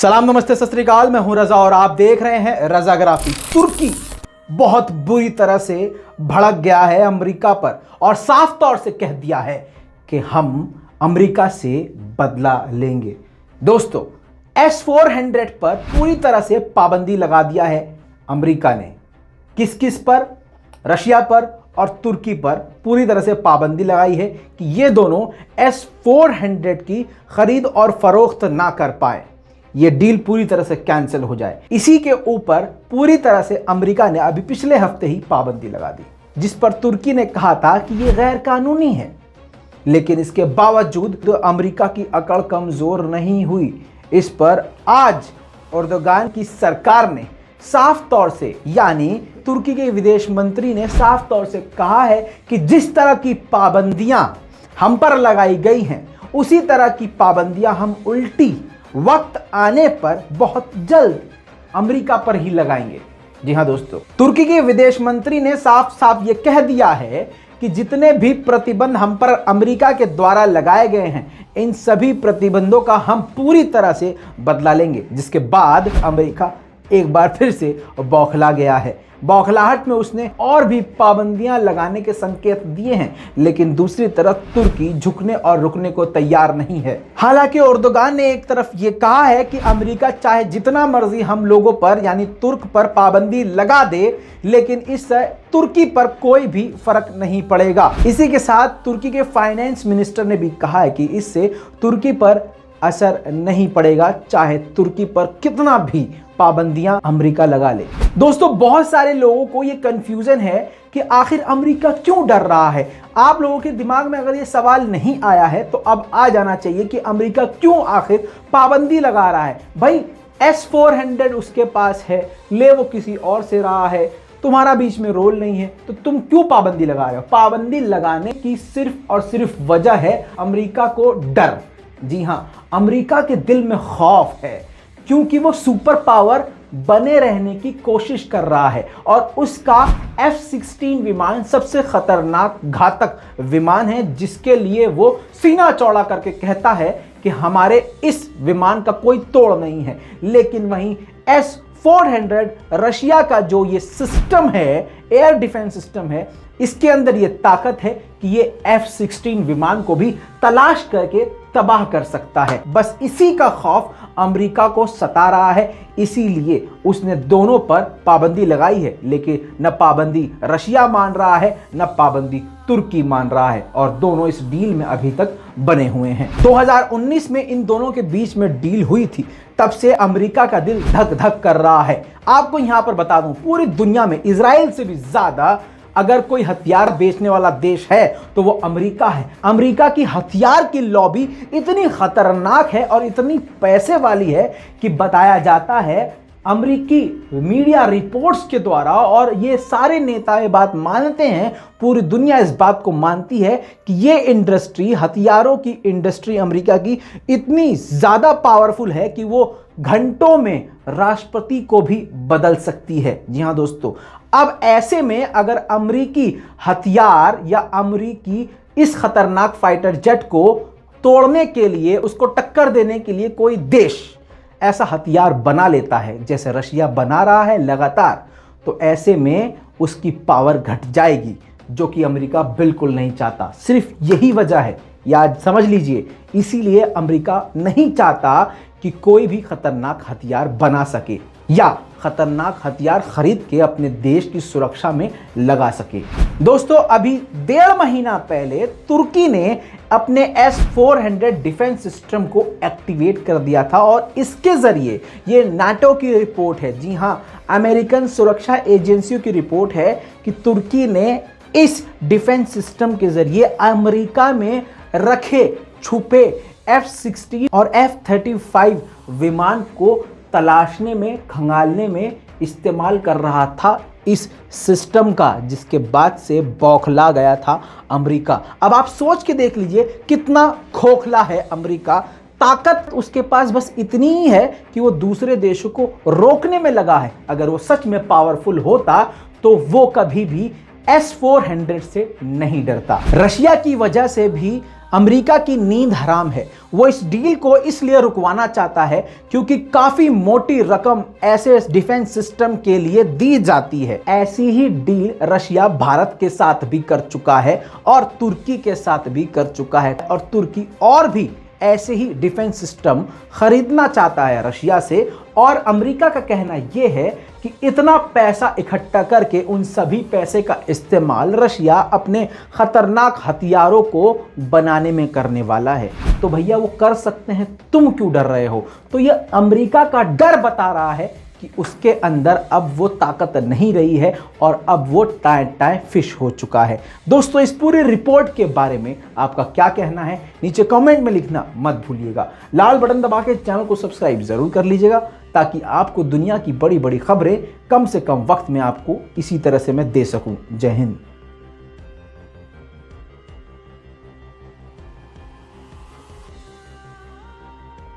सलाम नमस्ते सत श्री अकाल, मैं हूं रजा और आप देख रहे हैं रजाग्राफी। तुर्की बहुत बुरी तरह से भड़क गया है अमेरिका पर और साफ तौर से कह दिया है कि हम अमेरिका से बदला लेंगे। दोस्तों, S-400 पर पूरी तरह से पाबंदी लगा दिया है अमेरिका ने। किस किस पर? रशिया पर और तुर्की पर पूरी तरह से पाबंदी लगाई है कि ये दोनों S-400 की खरीद और फरोख्त ना कर पाए, ये डील पूरी तरह से कैंसिल हो जाए। इसी के ऊपर पूरी तरह से अमेरिका ने अभी पिछले हफ्ते ही पाबंदी लगा दी, जिस पर तुर्की ने कहा था कि ये गैर कानूनी है। लेकिन इसके बावजूद तो अमेरिका की अकड़ कमजोर नहीं हुई। इस पर आज एर्दोगान की सरकार ने साफ तौर से, यानी तुर्की के विदेश मंत्री ने साफ तौर से कहा है कि जिस तरह की पाबंदियां हम पर लगाई गई हैं, उसी तरह की पाबंदियां हम उल्टी वक्त आने पर बहुत जल्द अमेरिका पर ही लगाएंगे। जी हां दोस्तों, तुर्की के विदेश मंत्री ने साफ साफ ये कह दिया है कि जितने भी प्रतिबंध हम पर अमेरिका के द्वारा लगाए गए हैं, इन सभी प्रतिबंधों का हम पूरी तरह से बदला लेंगे। जिसके बाद अमेरिका एक बार फिर से बौखला गया है। बौखलाहट में उसने और भी पाबंदियां लगाने के संकेत दिए हैं, लेकिन दूसरी तरफ तुर्की झुकने और रुकने को तैयार नहीं है। हालांकि एर्दोगान ने एक तरफ ये कहा है कि अमेरिका चाहे जितना मर्जी हम लोगों पर, यानी तुर्क पर पाबंदी लगा दे, लेकिन इससे तुर्की पर कोई भी फर्क नहीं पड़ेगा। इसी के साथ तुर्की के फाइनेंस मिनिस्टर ने भी कहा है कि इससे तुर्की पर असर नहीं पड़ेगा, चाहे तुर्की पर कितना भी पाबंदियां अमेरिका लगा ले। दोस्तों, बहुत सारे लोगों को ये कंफ्यूजन है कि आखिर अमेरिका क्यों डर रहा है। आप लोगों के दिमाग में अगर ये सवाल नहीं आया है तो अब आ जाना चाहिए कि अमेरिका क्यों आखिर पाबंदी लगा रहा है। भाई, S-400 उसके पास है, ले वो किसी और से रहा है, तुम्हारा बीच में रोल नहीं है, तो तुम क्यों पाबंदी लगा रहे हो? पाबंदी लगाने की सिर्फ और सिर्फ वजह है अमेरिका को डर। जी हां, अमेरिका के दिल में खौफ है, क्योंकि वो सुपर पावर बने रहने की कोशिश कर रहा है और उसका F-16 विमान सबसे खतरनाक घातक विमान है, जिसके लिए वो सीना चौड़ा करके कहता है कि हमारे इस विमान का कोई तोड़ नहीं है। लेकिन वहीं S-400 रशिया का जो ये सिस्टम है, एयर डिफेंस सिस्टम है, इसके अंदर ये ताकत है कि ये F-16 विमान को भी तलाश करके तबाह कर सकता है। बस इसी का खौफ अमेरिका को सता रहा है, इसीलिए उसने दोनों पर पाबंदी लगाई है। लेकिन न पाबंदी रशिया मान रहा है, न पाबंदी तुर्की मान रहा है, और दोनों इस डील में अभी तक बने हुए हैं। 2019 में इन दोनों के बीच में डील हुई थी, तब से अमेरिका का दिल धक धक कर रहा है। आपको यहां पर बता दूं, पूरी दुनिया में इजराइल से भी ज्यादा अगर कोई हथियार बेचने वाला देश है तो वो अमेरिका है। अमेरिका की हथियार की लॉबी इतनी खतरनाक है और इतनी पैसे वाली है कि बताया जाता है अमेरिकी मीडिया रिपोर्ट्स के द्वारा, और ये सारे नेता ये बात मानते हैं, पूरी दुनिया इस बात को मानती है कि ये इंडस्ट्री, हथियारों की इंडस्ट्री अमेरिका की इतनी ज़्यादा पावरफुल है कि वो घंटों में राष्ट्रपति को भी बदल सकती है। जी हाँ दोस्तों, अब ऐसे में अगर अमेरिकी हथियार या अमेरिकी इस खतरनाक फाइटर जेट को तोड़ने के लिए, उसको टक्कर देने के लिए कोई देश ऐसा हथियार बना लेता है, जैसे रशिया बना रहा है लगातार, तो ऐसे में उसकी पावर घट जाएगी, जो कि अमेरिका बिल्कुल नहीं चाहता। सिर्फ यही वजह है, याद समझ लीजिए। इसीलिए अमेरिका नहीं चाहता कि कोई भी खतरनाक हथियार बना सके या खतरनाक हथियार खरीद के अपने देश की सुरक्षा में लगा सके। दोस्तों, अभी 1.5 महीना पहले तुर्की ने अपने S-400 डिफेंस सिस्टम को एक्टिवेट कर दिया था, और इसके जरिए, ये नाटो की रिपोर्ट है, जी हां, अमेरिकन सुरक्षा एजेंसियों की रिपोर्ट है कि तुर्की ने इस डिफेंस सिस्टम के जरिए अमेरिका में रखे छुपे F-16 और F-35 विमान को तलाशने में, खंगालने में इस्तेमाल कर रहा था इस सिस्टम का, जिसके बाद से बौखला गया था अमेरिका। अब आप सोच के देख लीजिए कितना खोखला है अमेरिका। ताकत उसके पास बस इतनी ही है कि वो दूसरे देशों को रोकने में लगा है। अगर वो सच में पावरफुल होता तो वो कभी भी S-400 से नहीं डरता। रशिया की वजह से भी अमेरिका की नींद हराम है। वो इस डील को इसलिए रुकवाना चाहता है क्योंकि काफी मोटी रकम ऐसे डिफेंस सिस्टम के लिए दी जाती है। ऐसी ही डील रशिया भारत के साथ भी कर चुका है और तुर्की के साथ भी कर चुका है, और तुर्की और भी ऐसे ही डिफेंस सिस्टम खरीदना चाहता है रशिया से। और अमेरिका का कहना यह है कि इतना पैसा इकट्ठा करके उन सभी पैसे का इस्तेमाल रशिया अपने खतरनाक हथियारों को बनाने में करने वाला है। तो भैया वो कर सकते हैं, तुम क्यों डर रहे हो? तो ये अमेरिका का डर बता रहा है कि उसके अंदर अब वो ताकत नहीं रही है और अब वो टाए टाए फिश हो चुका है। दोस्तों, इस पूरी रिपोर्ट के बारे में आपका क्या कहना है नीचे कमेंट में लिखना मत भूलिएगा। लाल बटन दबा के चैनल को सब्सक्राइब जरूर कर लीजिएगा ताकि आपको दुनिया की बड़ी बड़ी खबरें कम से कम वक्त में आपको इसी तरह से मैं दे सकूं। जय हिंद।